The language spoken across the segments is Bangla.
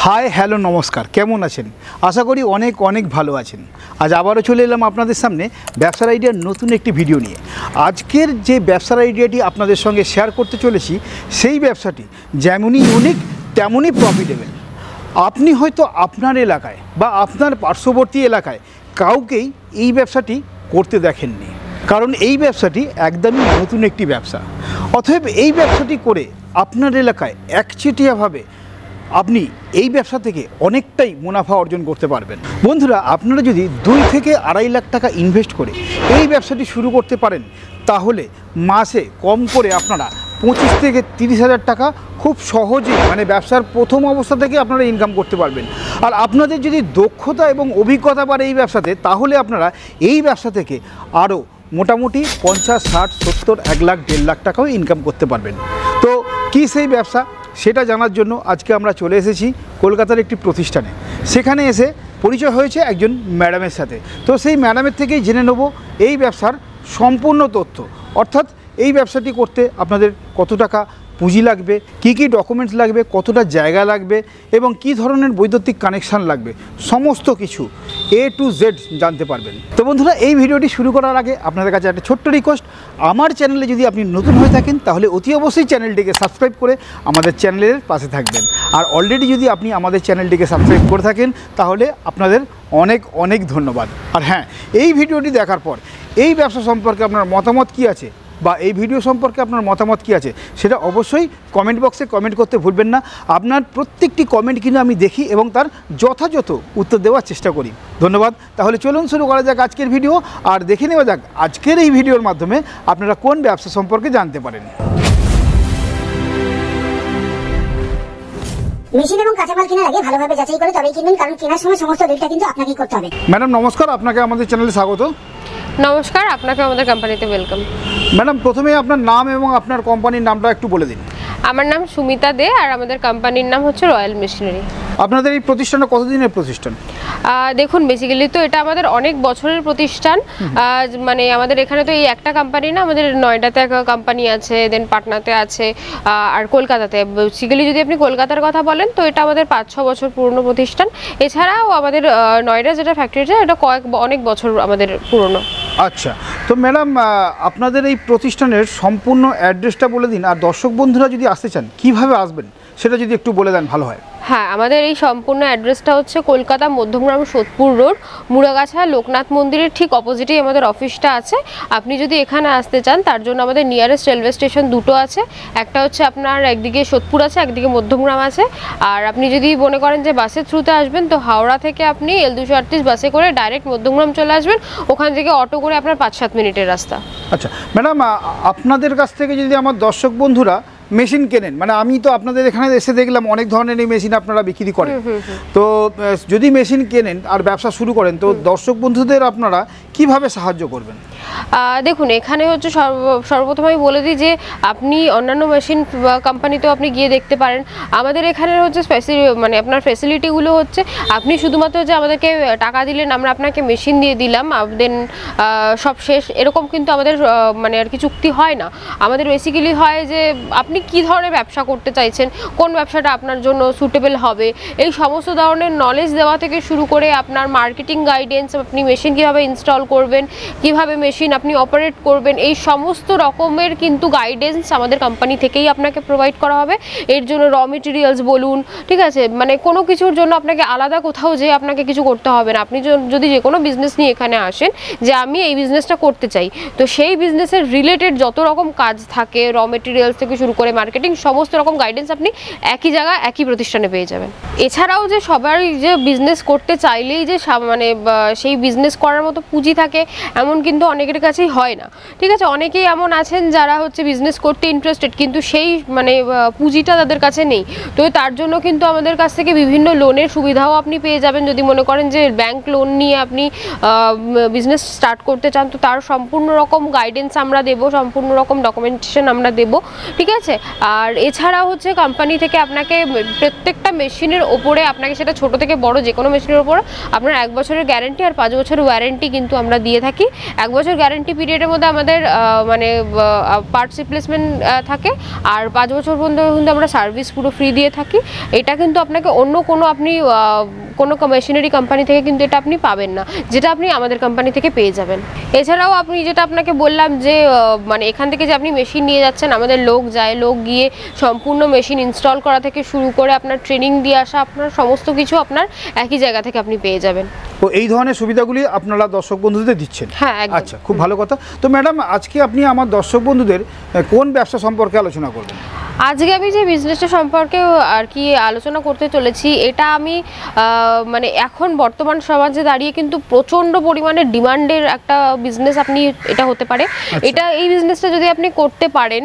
হাই হ্যালো নমস্কার, কেমন আছেন? আশা করি অনেক অনেক ভালো আছেন। আজ আবারও চলে এলাম আপনাদের সামনে ব্যবসার আইডিয়ার নতুন একটি ভিডিও নিয়ে। আজকের যে ব্যবসার আইডিয়াটি আপনাদের সঙ্গে শেয়ার করতে চলেছি, সেই ব্যবসাটি যেমনই ইউনিক তেমনই প্রফিটেবল। আপনি হয়তো আপনার এলাকায় বা আপনার পার্শ্ববর্তী এলাকায় কাউকেই এই ব্যবসাটি করতে দেখেননি, কারণ এই ব্যবসাটি একদমই নতুন একটি ব্যবসা। অতএব এই ব্যবসাটি করে আপনার এলাকায় একচেটিয়াভাবে আপনি এই ব্যবসা থেকে অনেকটাই মুনাফা অর্জন করতে পারবেন। বন্ধুরা, আপনারা যদি 2 থেকে 2.5 লাখ টাকা ইনভেস্ট করে এই ব্যবসাটি শুরু করতে পারেন, তাহলে মাসে কম করে আপনারা 25 থেকে 30 হাজার টাকা খুব সহজেই ব্যবসার প্রথম অবস্থা থেকে আপনারা ইনকাম করতে পারবেন। আর আপনাদের যদি দক্ষতা এবং অভিজ্ঞতা বাড়ে এই ব্যবসাতে, তাহলে আপনারা এই ব্যবসা থেকে আরও মোটামুটি 50, 60, 70, 1 লাখ, 1.5 লাখ টাকাও ইনকাম করতে পারবেন। তো কী সেই ব্যবসা, সেটা জানার জন্য আজকে আমরা চলে এসেছি কলকাতার একটি প্রতিষ্ঠানে। সেখানে এসে পরিচয় হয়েছে একজন ম্যাডামের সাথে। তো সেই ম্যাডামের থেকেই জেনে নেব এই ব্যবসার সম্পূর্ণ তথ্য, অর্থাৎ এই ব্যবসাটি করতে আপনাদের কত টাকা পুঁজি লাগবে, কি কি ডকুমেন্টস লাগবে, কতটা জায়গা লাগবে এবং কি ধরনের বৈদ্যুতিক কানেকশান লাগবে, সমস্ত কিছু A to Z জানতে পারবেন। তো বন্ধুরা, এই ভিডিওটি শুরু করার আগে আপনাদের কাছে একটা ছোট্ট রিকোয়েস্ট, আমার চ্যানেলে যদি আপনি নতুন হয়ে থাকেন তাহলে অতি অবশ্যই চ্যানেলটিকে সাবস্ক্রাইব করে আমাদের চ্যানেলের পাশে থাকবেন। আর অলরেডি যদি আপনি আমাদের চ্যানেলটিকে সাবস্ক্রাইব করে থাকেন তাহলে আপনাদের অনেক অনেক ধন্যবাদ। আর হ্যাঁ, এই ভিডিওটি দেখার পর এই ব্যবসা সম্পর্কে আপনার মতামত কী আছে বা এই ভিডিও সম্পর্কে আপনার মতামত কী আছে, সেটা অবশ্যই কমেন্ট বক্সে কমেন্ট করতে ভুলবেন না। আপনার প্রত্যেকটি কমেন্ট কিন্তু আমি দেখি এবং তার যথাযথ উত্তর দেওয়ার চেষ্টা করি। ধন্যবাদ। তাহলে চলুন শুরু করা যাক আজকের ভিডিও, আর দেখে নেওয়া যাক আজকের এই ভিডিওর মাধ্যমে আপনারা কোন ব্যবসা সম্পর্কে জানতে পারেন। মেশিন এবং কাঁচামাল কেনার আগে ভালোভাবে যাচাই করে তবেই কিনবেন, কারণ কেনার সময় সমস্ত ডিলটা কিন্তু আপনাকেই করতে হবে। ম্যাডাম নমস্কার, আপনাকে আমাদের চ্যানেলে স্বাগত। নমস্কার, আপনাকে আমাদের কোম্পানিতে ওয়েলকাম। ম্যাডাম, প্রথমে আপনার নাম এবং আপনার কোম্পানির নামটা একটু বলে দিন। আমার নাম সুমিতা দে আর আমাদের কোম্পানির নাম হচ্ছে রয়্যাল মেশিনারি। আপনাদের এই প্রতিষ্ঠানটা কতদিনের প্রতিষ্ঠান? দেখুন, বেসিক্যালি তো এটা আমাদের অনেক বছরের প্রতিষ্ঠান। আমাদের এখানে তো এই একটা কোম্পানি না, আমাদের নয়ডাতে একটা কোম্পানি আছে, দেন পাটনাতে আছে, আর কলকাতাতে। বেসিক্যালি যদি আপনি কলকাতার কথা বলেন তো এটা আমাদের 5-6 বছর পুরনো প্রতিষ্ঠান। এছাড়াও আমাদের নয়ডা যেটা ফ্যাক্টরিটা, এটা অনেক বছর আমাদের পুরনো। আচ্ছা, তো ম্যাডাম আপনাদের এই প্রতিষ্ঠানের সম্পূর্ণ অ্যাড্রেসটা বলে দিন, আর দর্শক বন্ধুরা যদি আসতে চান কীভাবে আসবেন সেটা যদি একটু বলে দেন ভালো হয়। হ্যাঁ, আমাদের এই সম্পূর্ণ অ্যাড্রেসটা হচ্ছে কলকাতা মধ্যমগ্রাম সোদপুর রোড, মুড়াগাছা লোকনাথ মন্দিরের ঠিক অপোজিটেই আমাদের অফিসটা আছে। আপনি যদি এখানে আসতে চান তার জন্য আমাদের নিয়ারেস্ট রেলওয়ে স্টেশন দুটো আছে। একটা হচ্ছে আপনার একদিকে সোদপুর আছে, একদিকে মধ্যমগ্রাম আছে। আর আপনি যদি মনে করেন যে বাসের থ্রুতে আসবেন তো হাওড়া থেকে আপনি L238 বাসে করে ডাইরেক্ট মধ্যমগ্রাম চলে আসবেন। ওখান থেকে অটো করে আপনার 5-7 মিনিটের রাস্তা। আচ্ছা ম্যাডাম, আপনাদের কাছ থেকে যদি আমার দর্শক বন্ধুরা মেশিন কেনেন, আমি তো আপনাদের এখানে এসে দেখলাম অনেক ধরনের এই মেশিন আপনারা বিক্রি করেন, তো যদি মেশিন কেনেন আর ব্যবসা শুরু করেন তো দর্শক বন্ধুদের আপনারা কিভাবে সাহায্য করবেন? দেখুন, এখানে হচ্ছে সর্বপ্রথম আমি বলে দিই যে আপনি অন্যান্য মেশিন কোম্পানিতেও আপনি গিয়ে দেখতে পারেন। আমাদের এখানে হচ্ছে আপনার ফ্যাসিলিটিগুলো হচ্ছে আপনি শুধুমাত্র যে আমাদেরকে টাকা দিলেন আমরা আপনাকে মেশিন দিয়ে দিলাম দেন সব শেষ, এরকম কিন্তু আমাদের আর কি চুক্তি হয় না। আমাদের বেসিক্যালি হয় যে আপনি কি ধরনের ব্যবসা করতে চাইছেন, কোন ব্যবসাটা আপনার জন্য সুটেবল হবে, এই সমস্ত ধরনের নলেজ দেওয়া থেকে শুরু করে আপনার মার্কেটিং গাইডেন্স, আপনি মেশিন কীভাবে ইনস্টল করবেন, কিভাবে মেশিন আপনি অপারেট করবেন, এই সমস্ত রকমের কিন্তু গাইডেন্স আমাদের কোম্পানি থেকেই আপনাকে প্রোভাইড করা হবে। এর জন্য র মেটেরিয়ালস বলুন, ঠিক আছে, কোনো কিছুর জন্য আপনাকে আলাদা কোথাও যে আপনাকে কিছু করতে হবে না। আপনি যদি যে কোনো বিজনেস নিয়ে এখানে আসেন যে আমি এই বিজনেসটা করতে চাই, তো সেই বিজনেসের রিলেটেড যত রকম কাজ থাকে, র মেটেরিয়ালস থেকে শুরু করে মার্কেটিং, সমস্ত রকম গাইডেন্স আপনি একই জায়গায় একই প্রতিষ্ঠানে পেয়ে যাবেন। এছাড়াও যে সবাই যে বিজনেস করতে চাইলেই যে সেই বিজনেস করার মতো পুঁজি থাকে এমন কিন্তু অনেকের কাছেই হয় না, ঠিক আছে। অনেকেই এমন আছেন যারা হচ্ছে বিজনেস করতে ইন্টারেস্টেড কিন্তু সেই পুঁজিটা তাদের কাছে নেই। তো তার জন্য কিন্তু আমাদের কাছ থেকে বিভিন্ন লোনের সুবিধাও আপনি পেয়ে যাবেন। যদি মনে করেন যে ব্যাংক লোন নিয়ে আপনি বিজনেস স্টার্ট করতে চান তো তার সম্পূর্ণ রকম গাইডেন্স আমরা দেবো, সম্পূর্ণ রকম ডকুমেন্টেশন আমরা দেবো, ঠিক আছে। আর এছাড়াও হচ্ছে কোম্পানি থেকে আপনাকে প্রত্যেকটা মেশিনের ওপরে আপনাকে, সেটা ছোট থেকে বড় যে কোনো মেশিনের ওপরে আপনার 1 বছরের গ্যারেন্টি আর 5 বছরের ওয়ারেন্টি কিন্তু আমরা দিয়ে থাকি। 1 বছর গ্যারান্টি পিরিয়ডের মধ্যে আমাদের মানে পার্টস রিপ্লেসমেন্ট থাকে, আর 5 বছর পর্যন্ত কিন্তু আমরা সার্ভিস পুরো ফ্রি দিয়ে থাকি। এটা কিন্তু আপনাকে অন্য কোনো আপনি কোনো মেশিনারি কোম্পানি থেকে কিন্তু এটা আপনি পাবেন না, যেটা আপনি আমাদের কোম্পানি থেকে পেয়ে যাবেন। এছাড়াও আপনি যেটা আপনাকে বললাম যে মানে এখান থেকে যে আপনি মেশিন নিয়ে যাচ্ছেন, আমাদের লোক যায়, লোক গিয়ে সম্পূর্ণ মেশিন ইনস্টল করা থেকে শুরু করে আপনার ট্রেনিং দিয়ে আসা, আপনার সমস্ত কিছু আপনার একই জায়গা থেকে আপনি পেয়ে যাবেন। তো এই ধরনের সুবিধাগুলি আপনারা দর্শক বন্ধুদের দিচ্ছেন? হ্যাঁ, একদম। আচ্ছা, খুব ভালো কথা। তো ম্যাডাম, আজকে আপনি আমার দর্শক বন্ধুদের কোন ব্যবসা সম্পর্কে আলোচনা করবেন? আজকে আমি যে বিজনেসটা সম্পর্কে আর কি আলোচনা করতে চলেছি, এটা আমি মানে এখন বর্তমান সমাজে দাঁড়িয়ে কিন্তু প্রচণ্ড পরিমাণে ডিমান্ডের একটা বিজনেস আপনি এটা হতে পারে। এটা এই বিজনেসটা যদি আপনি করতে পারেন,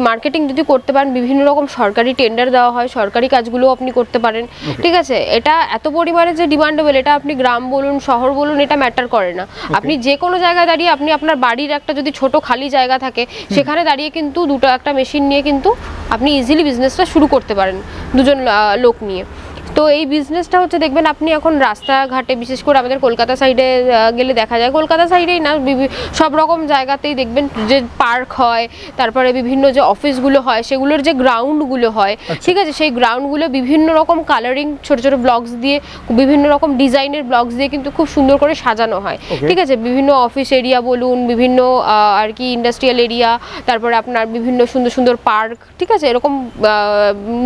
মার্কেটিং যদি করতে পারেন, বিভিন্ন রকম সরকারি টেন্ডার দেওয়া হয়, সরকারি কাজগুলো আপনি করতে পারেন, ঠিক আছে। এটা এত পরিমাণে যে ডিমান্ডেবল, এটা আপনি গ্রাম বলুন শহর বলুন এটা ম্যাটার করে না। আপনি যে কোনো জায়গায় দাঁড়িয়ে, আপনি আপনার বাড়ির একটা যদি ছোট খালি জায়গা থাকে, সেখানে দাঁড়িয়ে কিন্তু দুটো একটা মেশিন নিয়ে কিন্তু আপনি ইজিলি বিজনেসটা শুরু করতে পারেন, দুজন লোক নিয়ে। তো এই বিজনেসটা হচ্ছে দেখবেন আপনি এখন রাস্তাঘাটে, বিশেষ করে আমাদের কলকাতা সাইডে গেলে দেখা যায়, কলকাতা সাইডেই না সব রকম জায়গাতেই দেখবেন যে পার্ক হয়, তারপরে বিভিন্ন যে অফিসগুলো হয় সেগুলোর যে গ্রাউন্ডগুলো হয়, ঠিক আছে, সেই গ্রাউন্ডগুলো বিভিন্ন রকম কালারিং ছোট ছোট ব্লকস দিয়ে, বিভিন্ন রকম ডিজাইনের ব্লকস দিয়ে কিন্তু খুব সুন্দর করে সাজানো হয়, ঠিক আছে। বিভিন্ন অফিস এরিয়া বলুন, বিভিন্ন আর কি ইন্ডাস্ট্রিয়াল এরিয়া, তারপরে আপনার বিভিন্ন সুন্দর সুন্দর পার্ক, ঠিক আছে, এরকম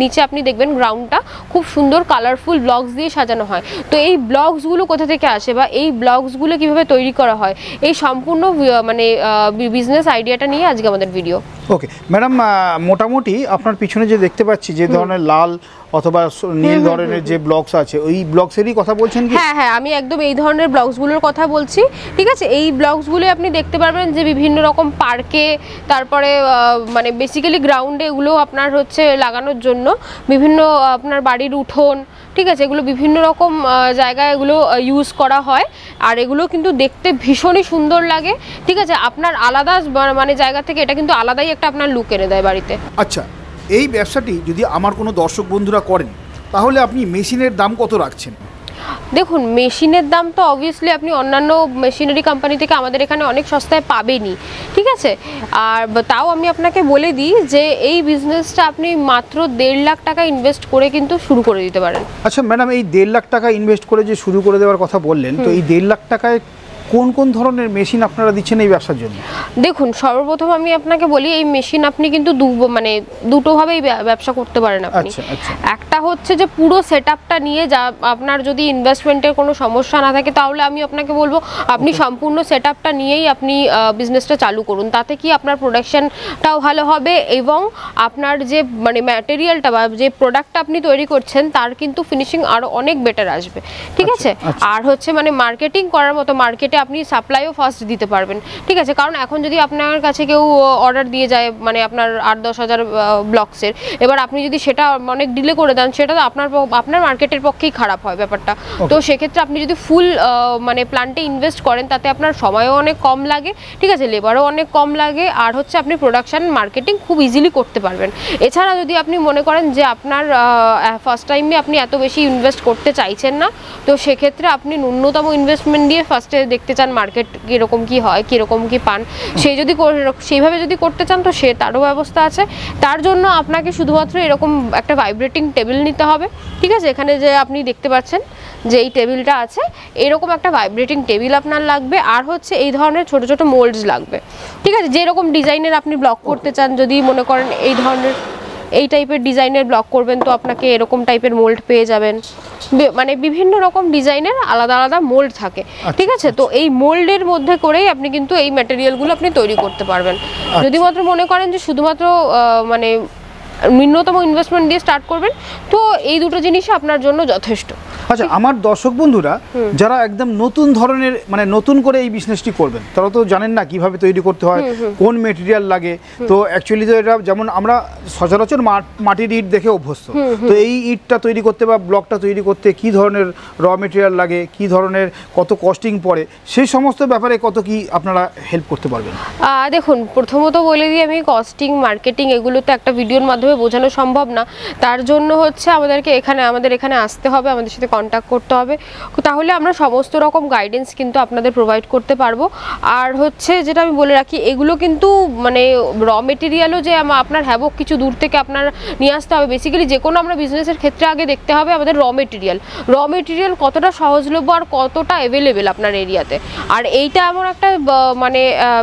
নিচে আপনি দেখবেন গ্রাউন্ডটা খুব সুন্দর কালারফুল ব্লগস দিয়ে সাজানো হয়। তো এই ব্লগসগুলো কোথা থেকে আসে বা এই ব্লগসগুলো কিভাবে তৈরি করা হয়, এই সম্পূর্ণ মানে বিজনেস আইডিয়াটা নিয়ে আজকে আমাদের ভিডিও। ওকে ম্যাডাম, মোটামুটি আপনার পিছনে যে দেখতে পাচ্ছি যে ধরনের লাল অথবা নীল ধরনের যে ব্লকস আছে, ওই ব্লকসেরই কথা বলছেন কি? হ্যাঁ হ্যাঁ, আমি একদম এই ধরনের ব্লগসগুলোর কথা বলছি, ঠিক আছে। এই ব্লগসগুলো আপনি দেখতে পারবেন যে বিভিন্ন রকম পার্কে, তারপরে মানে বেসিক্যালি গ্রাউন্ডে এগুলো আপনার হচ্ছে লাগানোর জন্য, বিভিন্ন আপনার বাড়ির উঠোন, ঠিক আছে, এগুলো বিভিন্ন রকম জায়গায় এগুলো ইউজ করা হয়। আর এগুলো কিন্তু দেখতে ভীষণই সুন্দর লাগে, ঠিক আছে। আপনার আলাদা মানে জায়গা থেকে এটা কিন্তু আলাদাই একটা আপনার লুক এনে দেয় বাড়িতে। আচ্ছা, এই ব্যবসাটি যদি আমার কোনো দর্শক বন্ধুরা করেন, তাহলে আপনি মেশিনের দাম কত রাখছেন? দেখুন, মেশিনের দাম তো অবভিয়াসলি আপনি অন্যান্য মেশিনারি কোম্পানি থেকে আমাদের এখানে অনেক সস্তায় পাবেনই, ঠিক আছে। আর তাও আমি আপনাকে বলে দিই যে এই বিজনেসটা আপনি মাত্র 1.5 লাখ টাকা ইনভেস্ট করে কিন্তু শুরু করে দিতে পারেন। আচ্ছা ম্যাডাম, এই 1.5 লাখ টাকা ইনভেস্ট করে যে শুরু করে দেওয়ার কথা বললেন, তো এই 1.5 লাখ টাকায় কোন কোন ধরনের মেশিন আপনারা দিচ্ছেন এই ব্যবসার জন্য? দেখুন, সর্বপ্রথম আমি আপনাকে বলি, এই মেশিন আপনি কিন্তু মানে দুটোভাবেই ব্যবসা করতে পারেন আপনি। একটা হচ্ছে যে পুরো সেটআপটা নিয়ে, যা আপনার যদি ইনভেস্টমেন্টের কোনো সমস্যা না থাকে, তাহলে আমি আপনাকে বলবো আপনি সম্পূর্ণ সেটআপটা নিয়েই আপনি বিজনেসটা চালু করুন। তাতে কি আপনার প্রোডাকশনটাও ভালো হবে এবং আপনার যে মানে ম্যাটেরিয়ালটা বা যে প্রোডাক্টটা আপনি তৈরি করছেন তার কিন্তু ফিনিশিং আরও অনেক বেটার আসবে, ঠিক আছে। আর হচ্ছে মানে মার্কেটিং করার মতো, মার্কেটে আপনি সাপ্লাইও ফাস্ট দিতে পারবেন, ঠিক আছে। কারণ এখন যদি আপনার কাছে কেউ অর্ডার দিয়ে যায়, মানে আপনার 8-10 হাজার ব্লকসের, এবার আপনি যদি সেটা অনেক ডিলে করে দেন, সেটা তো আপনার মার্কেটের পক্ষেই খারাপ হয় ব্যাপারটা। তো সেক্ষেত্রে আপনি যদি ফুল মানে প্ল্যান্টে ইনভেস্ট করেন, তাতে আপনার সময়ও অনেক কম লাগে, ঠিক আছে, লেবারও অনেক কম লাগে, আর হচ্ছে আপনি প্রোডাকশন মার্কেটিং খুব ইজিলি করতে পারবেন। এছাড়া যদি আপনি মনে করেন যে আপনার ফার্স্ট টাইমে আপনি এত বেশি ইনভেস্ট করতে চাইছেন না, তো সেক্ষেত্রে আপনি ন্যূনতম ইনভেস্টমেন্ট দিয়ে ফার্স্টে দেখতে চান মার্কেট কীরকম কী হয়, কীরকম কী পান, সেইভাবে যদি করতে চান তো তারও ব্যবস্থা আছে। তার জন্য আপনাকে শুধুমাত্র এরকম একটা ভাইব্রেটিং টেবিল নিতে হবে, ঠিক আছে। এখানে যে আপনি দেখতে পাচ্ছেন যে এই টেবিলটা আছে, এরকম একটা ভাইব্রেটিং টেবিল আপনার লাগবে, আর হচ্ছে এই ধরনের ছোট ছোট মোল্ডস লাগবে, ঠিক আছে। যেরকম ডিজাইনের আপনি ব্লক করতে চান, যদি মনে করেন এই ধরনের এই টাইপের ডিজাইনের ব্লক করবেন, তো আপনাকে এরকম টাইপের মোল্ড পেয়ে যাবেন। মানে বিভিন্ন রকম ডিজাইনের আলাদা আলাদা মোল্ড থাকে, ঠিক আছে। তো এই মোল্ডের মধ্যে করেই আপনি কিন্তু এই ম্যাটেরিয়ালগুলো আপনি তৈরি করতে পারবেন। যদি মাত্র মনে করেন যে শুধুমাত্র মানে ন্যূনতম ইনভেস্টমেন্ট দিয়ে স্টার্ট করবেন, তো এই দুটো জিনিসই আপনার জন্য যথেষ্ট। আচ্ছা, আমার দর্শক বন্ধুরা যারা একদম নতুন ধরনের মানে নতুন করে এই বিজনেসটি করবেন, তারা তো জানেন না কিভাবে তৈরি করতে হয়, কোন মেটেরিয়াল লাগে। তো অ্যাকচুয়ালি তো এটা যেমন আমরা সচরাচর মাটির ইট দেখে অভ্যস্ত, তো এই ইটটা তৈরি করতে বা ব্লকটা তৈরি করতে কি ধরনের র মেটেরিয়াল লাগে, কি ধরনের কত কস্টিং পড়ে, সেই সমস্ত ব্যাপারে কত কি আপনারা হেল্প করতে পারবেন? দেখুন, প্রথমত বলে দিই আমি, কস্টিং মার্কেটিং এগুলো তো একটা ভিডিওর মাধ্যমে বোঝানো সম্ভব না। তার জন্য হচ্ছে আমাদের এখানে আসতে হবে, আমাদের সাথে কন্ট্যাক্ট করতে হবে, তাহলে আমরা সমস্ত রকম গাইডেন্স কিন্তু আপনাদের প্রোভাইড করতে পারবো। আর হচ্ছে যেটা আমি বলে রাখি, এগুলো কিন্তু মানে র মেটেরিয়ালও যে আপনার হ্যাভক কিছু দূর থেকে আপনার নিয়ে আসতে হবে। বেসিক্যালি যে কোনো আমরা বিজনেসের ক্ষেত্রে আগে দেখতে হবে আমাদের র মেটেরিয়াল কতটা সহজলভ্য আর কতটা অ্যাভেলেবেল আপনার এরিয়াতে। আর এইটা এমন একটা মানে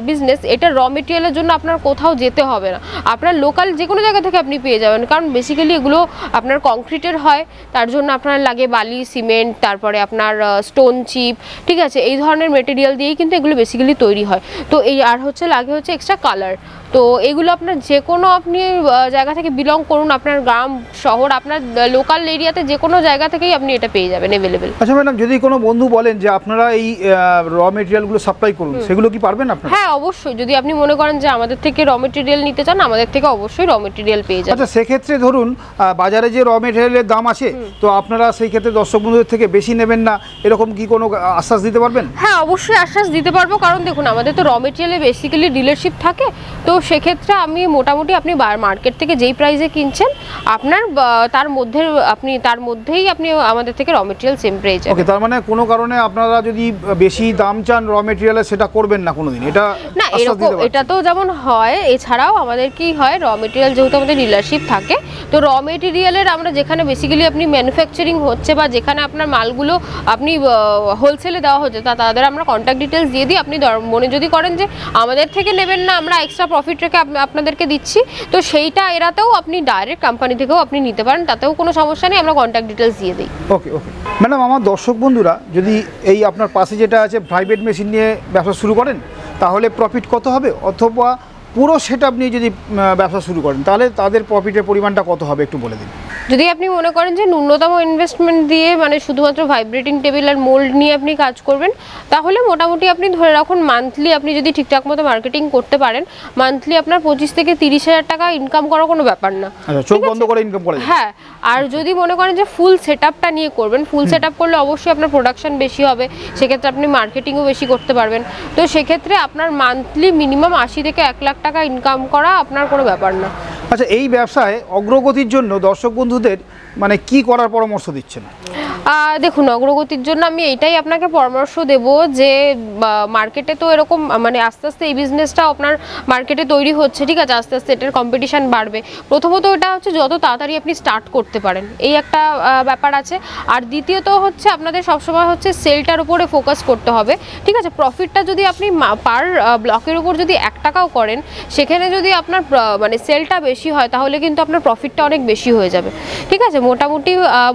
বিজনেস, এটা র মেটেরিয়ালের জন্য আপনার কোথাও যেতে হবে না, আপনার লোকাল যে কোনো জায়গা থেকে আপনি পেয়ে যাবেন। কারণ বেসিক্যালি এগুলো আপনার কংক্রিটের হয়, তার জন্য আপনার লাগে বালি, সিমেন্ট, তারপরে আপনার স্টোন চিপ, ঠিক আছে, এই ধরনের মেটেরিয়াল দিয়েই কিন্তু এগুলো বেসিক্যালি তৈরি হয়। তো এই আর হচ্ছে লাগে হচ্ছে এক্সট্রা কালার। তো এগুলো আপনার যে কোনো আপনি জায়গা থেকে বিলং করুন, আপনার গ্রাম শহর আপনার লোকাল এরিয়াতে যে কোনো জায়গা থেকেই আপনি এটা পেয়ে যাবেন অ্যাভেলেবেল। আচ্ছা ম্যাডাম, যদি কোনো বন্ধু বলেন যে আপনারা এই র মেটেরিয়ালগুলো সাপ্লাই করুন, সেগুলো কি পারবেন আপনারা? হ্যাঁ অবশ্যই, যদি আপনি মনে করেন যে আমাদের থেকে র মেটেরিয়াল নিতে চান, আমাদের থেকে অবশ্যই র মেটেরিয়াল পেয়ে যাবেন। আচ্ছা, সেক্ষেত্রে ধরুন বাজারে যে র মেটেরিয়ালের দাম আছে, তো আপনারা সেই ক্ষেত্রে দর্শক বন্ধুদের থেকে বেশি নেবেন না, এরকম কি কোনো আশ্বাস দিতে পারবেন? হ্যাঁ অবশ্যই আশ্বাস দিতে পারবো, কারণ দেখুন আমাদের তো র মেটেরিয়ালে বেসিক্যালি ডিলারশিপ থাকে। তো সেক্ষেত্রে আমি মোটামুটি আপনি মার্কেট থেকে যেই প্রাইসে কিনছেন আপনার তার মধ্যেই আপনি আমাদের থেকে র মেটেরিয়াল সেম পেয়ে যাবেন। ওকে, তার মানে কোনো কারণে আপনারা যদি বেশি দাম চান র মেটেরিয়ালে, সেটা করবেন না কোনোদিন, এটা না। এরকম এটা তো যেমন হয়, এছাড়াও আমাদের কি হয়, র মেটেরিয়াল যেহেতু আমাদের ডিলারশিপ থাকে, তো র মেটেরিয়ালের আমরা যেখানে বেসিক্যালি আপনি ম্যানুফ্যাকচারিং হচ্ছে বা যেখানে আপনার মালগুলো আপনি হোলসেলে দেওয়া হচ্ছে, তাদের আমরা কন্ট্যাক্ট ডিটেলস দিয়ে দিই। আপনি মনে যদি করেন যে আমাদের থেকে নেবেন না, আমরা এক্সট্রা প্রফিট রেখে আপনাদেরকে দিচ্ছি, তো সেইটা এরাতেও আপনি ডাইরেক্ট কোম্পানি থেকেও আপনি নিতে পারেন, তাতেও কোনো সমস্যা নেই, আমরা কন্ট্যাক্ট ডিটেলস দিয়ে দিই। ওকে ওকে ম্যাডাম, আমার দর্শক বন্ধুরা যদি এই আপনার পাশে যেটা আছে প্রাইভেট মেশিন নিয়ে ব্যবসা শুরু করেন, তাহলে প্রফিট কত হবে, অথবা পুরো সেটআপ নিয়ে যদি ব্যবসা শুরু করেন, তাহলে তাদের প্রফিটের পরিমাণটা কত হবে একটু বলে দিন। যদি আপনি মনে করেন যে ন্যূনতম ইনভেস্টমেন্ট দিয়ে মানে শুধুমাত্র ভাইব্রেটিং টেবিল আর মোল্ড নিয়ে আপনি কাজ করবেন, তাহলে মোটামুটি আপনি ধরে রাখুন মান্থলি আপনি যদি ঠিকঠাক মতো মার্কেটিং করতে পারেন, মান্থলি আপনার 25 থেকে 30,000 টাকা ইনকাম করা কোনো ব্যাপার না। আচ্ছা, চোখ বন্ধ করে ইনকাম করা যায়। হ্যাঁ, আর যদি মনে করেন যে ফুল সেটআপটা নিয়ে করবেন, ফুল সেটআপ করলে অবশ্যই আপনার প্রোডাকশন বেশি হবে, সেক্ষেত্রে আপনি মার্কেটিংও বেশি করতে পারবেন। তো সেক্ষেত্রে আপনার মান্থলি মিনিমাম 80 থেকে 1 লাখ টাকা ইনকাম করা আপনার কোনো ব্যাপার না। আচ্ছা, এই ব্যবসায় অগ্রগতির জন্য দর্শক বন্ধুদের মানে কি করার পরামর্শ দিচ্ছেন? দেখুন, অগ্রগতির জন্য আমি এইটাই আপনাকে পরামর্শ দেব যে মার্কেটে তো এরকম মানে আস্তে আস্তে এই বিজনেসটা আপনার মার্কেটে তৈরি হচ্ছে, ঠিক আছে, আস্তে আস্তে এটার কম্পিটিশান বাড়বে। প্রথমত এটা হচ্ছে যত তাড়াতাড়ি আপনি স্টার্ট করতে পারেন, এই একটা ব্যাপার আছে। আর দ্বিতীয়ত হচ্ছে আপনাদের সবসময় হচ্ছে সেলটার উপরে ফোকাস করতে হবে, ঠিক আছে। প্রফিটটা যদি আপনি পার ব্লকের উপর যদি 1 টাকাও করেন, সেখানে যদি আপনার মানে সেলটা বেশি হয়, তাহলে কিন্তু আপনার প্রফিটটা অনেক বেশি হয়ে যাবে, ঠিক আছে। মোটামুটি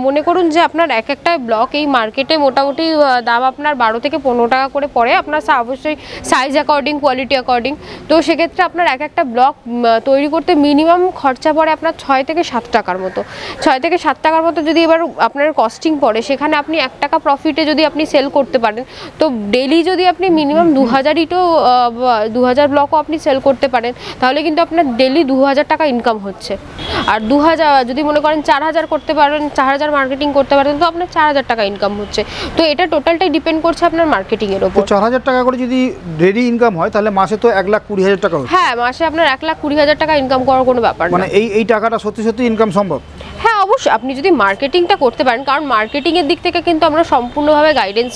মনে করুন যে আপনার একটা ব্লক এই মার্কেটে মোটামুটি দাম আপনার 12 থেকে 15 টাকা করে পড়ে, আপনার অবশ্যই সাইজ অ্যাকর্ডিং, কোয়ালিটি অ্যাকর্ডিং। তো সেক্ষেত্রে আপনার একটা ব্লক তৈরি করতে মিনিমাম খরচা পড়ে আপনার 6 থেকে 7 টাকার মতো। 6 থেকে 7 টাকার মতো যদি এবার আপনার কস্টিং পড়ে, সেখানে আপনি 1 টাকা প্রফিটে যদি আপনি সেল করতে পারেন, তো ডেলি যদি আপনি মিনিমাম 2000 ইটো 2000 ব্লকও আপনি সেল করতে পারেন, তাহলে কিন্তু আপনার ডেলি 2000 টাকা ইনকাম হচ্ছে। আর 2000 যদি মনে করেন 4000 করতে পারেন, 4000 মার্কেটিং করতে পারেন, তো আপনার 4000 টাকা ইনকাম হচ্ছে। তো এটা টোটালটাই ডিপেন্ড করছে আপনার মার্কেটিংয়ের ওপর। 4000 টাকা করে যদি ডেইলি ইনকাম হয়, তাহলে মাসে তো 1,20,000 টাকা হচ্ছে। হ্যাঁ, মাসে আপনার 1,20,000 টাকা ইনকাম করার কোনো ব্যাপার না। মানে এই টাকাটা সত্যি সত্যি ইনকাম সম্ভব? হ্যাঁ অবশ্যই, আপনি যদি মার্কেটিংটা করতে পারেন, কারণ মার্কেটিংয়ের দিক থেকে কিন্তু আমরা সম্পূর্ণভাবে গাইডেন্স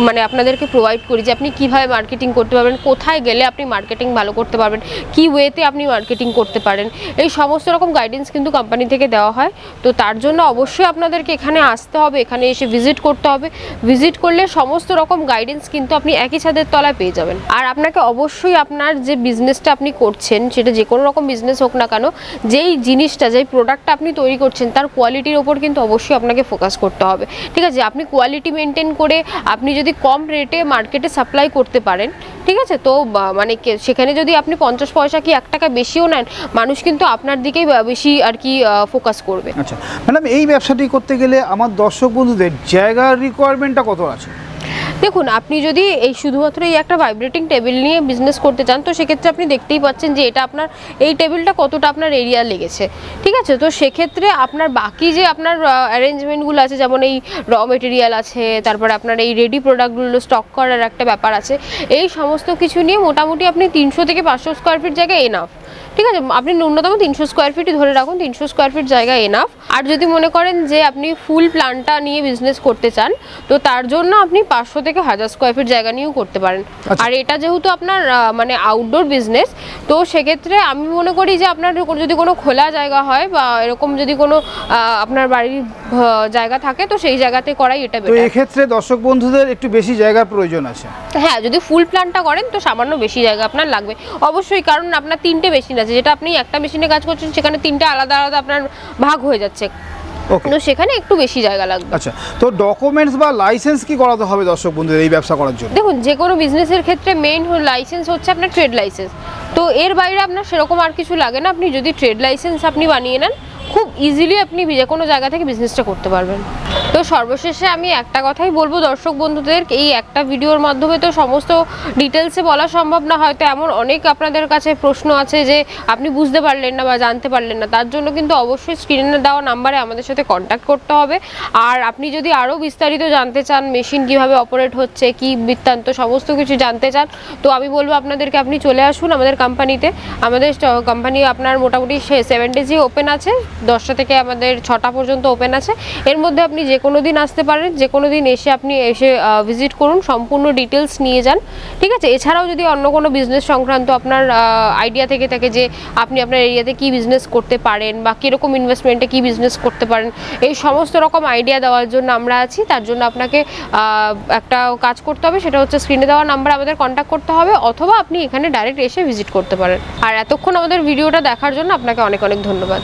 মানে আপনাদেরকে প্রোভাইড করি যে আপনি কীভাবে মার্কেটিং করতে পারবেন, কোথায় গেলে আপনি মার্কেটিং ভালো করতে পারবেন, কী ওয়েতে আপনি মার্কেটিং করতে পারেন, এই সমস্ত রকম গাইডেন্স কিন্তু কোম্পানি থেকে দেওয়া হয়। তো তার জন্য অবশ্যই আপনাদেরকে এখানে আসতে হবে, এখানে এসে ভিজিট করতে হবে। ভিজিট করলে সমস্ত রকম গাইডেন্স কিন্তু আপনি একই ছাদের তলায় পেয়ে যাবেন। আর আপনাকে অবশ্যই আপনার যে বিজনেসটা আপনি করছেন, সেটা যে কোনো রকম বিজনেস হোক না কেন, যেই জিনিসটা যেই প্রোডাক্টটা আপনি তৈরি করছেন তার কোয়ালিটির ওপর কিন্তু অবশ্যই আপনাকে ফোকাস করতে হবে, ঠিক আছে। আপনি কোয়ালিটি মেনটেন করে আপনি যদি কম রেটে মার্কেটে সাপ্লাই করতে পারেন, ঠিক আছে, তো মানে সেখানে যদি আপনি 50 পয়সা কি 1 টাকা বেশিও নেন, মানুষ কিন্তু আপনার দিকেই বেশি আর কি ফোকাস করবে। আচ্ছা ম্যাডাম, এই ব্যবসাটি করতে গেলে আমার দর্শক বন্ধুদের জায়গার রিকোয়ারমেন্টটা কত আছে? দেখুন, আপনি যদি এই শুধুমাত্র এই একটা ভাইব্রেটিং টেবিল নিয়ে বিজনেস করতে চান, তো সেক্ষেত্রে আপনি দেখতেই পাচ্ছেন যে এটা আপনার এই টেবিলটা কতটা আপনার এরিয়া লেগেছে, ঠিক আছে। তো সেক্ষেত্রে আপনার বাকি যে আপনার অ্যারেঞ্জমেন্টগুলো আছে, যেমন এই র মেটেরিয়াল আছে, তারপরে আপনার এই রেডি প্রোডাক্টগুলো স্টক করার একটা ব্যাপার আছে, এই সমস্ত কিছু নিয়ে মোটামুটি আপনি 300 থেকে 500 স্কোয়ার ফিট জায়গায় এনাফ, ঠিক আছে, আপনি ন্যূনতম 300 স্কোয়ার ফিটই ধরে রাখুন, 300 স্কোয়ার ফিট জায়গা এনাফ। আর যদি মনে করেন যে আপনি ফুল প্ল্যানটা নিয়ে বিজনেস করতে চান, তো তার জন্য আপনি 500 থেকে 1000 স্কোয়ার ফিট জায়গা নিয়েও করতে পারেন। আর এটা যেহেতু আপনার মানে আউটডোর বিজনেস, তো সেক্ষেত্রে আমি মনে করি যে আপনার যদি কোনো খোলা জায়গা হয় বা এরকম যদি কোনো আপনার বাড়ির জায়গা থাকে, তো সেই জায়গাতে করাই এটা তো বেটার। এক্ষেত্রে দর্শক বন্ধুদের একটু বেশি জায়গার প্রয়োজন আছে। হ্যাঁ, যদি ফুল প্ল্যানটা করেন তো সামান্য বেশি জায়গা আপনার লাগবে অবশ্যই, কারণ আপনার 3টে মেশিন আছে, যেটা আপনি একটা মেশিনে কাজ করছেন সেখানে 3টে আলাদা আলাদা আপনার ভাগ হয়ে যাচ্ছে, ওকে, তো সেখানে একটু বেশি জায়গা লাগবে। আচ্ছা, তো ডকুমেন্টস বা লাইসেন্স কি করাতে হবে দর্শক বন্ধুদের এই ব্যবসা করার জন্য? দেখুন, যে কোনো বিজনেসের ক্ষেত্রে মেইন লাইসেন্স হচ্ছে আপনার ট্রেড লাইসেন্স। তো এর বাইরে আপনার সেরকম আর কিছু লাগে না। আপনি যদি ট্রেড লাইসেন্স আপনি বানিয়ে নেন, খুব ইজিলি আপনি যে কোনো জায়গা থেকে বিজনেসটা করতে পারবেন। তো সর্বশেষে আমি একটা কথাই বলবো দর্শক বন্ধুদের, এই একটা ভিডিওর মাধ্যমে তো সমস্ত ডিটেলসে বলা সম্ভব না, হয়তো এমন অনেক আপনাদের কাছে প্রশ্ন আছে যে আপনি বুঝতে পারলেন না বা জানতে পারলেন না, তার জন্য কিন্তু অবশ্যই স্ক্রিনে দেওয়া নাম্বারে আমাদের সাথে কন্ট্যাক্ট করতে হবে। আর আপনি যদি আরও বিস্তারিত জানতে চান, মেশিন কিভাবে অপারেট হচ্ছে, কি বৃত্তান্ত, সমস্ত কিছু জানতে চান, তো আমি বলবো আপনাদেরকে আপনি চলে আসুন আমাদের কোম্পানিতে। আমাদের কোম্পানি আপনার মোটামুটি 7 ডেজই ওপেন আছে, 10টা থেকে আমাদের 6টা পর্যন্ত ওপেন আছে। এর মধ্যে আপনি যে কোনো দিন আসতে পারেন, যে কোনো দিন এসে আপনি ভিজিট করুন, সম্পূর্ণ ডিটেলস নিয়ে যান, ঠিক আছে। এছাড়াও যদি অন্য কোনো বিজনেস সংক্রান্ত আপনার আইডিয়া থেকে থাকে যে আপনি আপনার এরিয়াতে কি বিজনেস করতে পারেন বা কীরকম ইনভেস্টমেন্টে কি বিজনেস করতে পারেন, এই সমস্ত রকম আইডিয়া দেওয়ার জন্য আমরা আছি। তার জন্য আপনাকে একটা কাজ করতে হবে, সেটা হচ্ছে স্ক্রিনে দেওয়া নাম্বার আমাদের কন্ট্যাক্ট করতে হবে, অথবা আপনি এখানে ডাইরেক্ট এসে ভিজিট করতে পারেন। আর এতক্ষণ আমাদের ভিডিওটা দেখার জন্য আপনাকে অনেক অনেক ধন্যবাদ।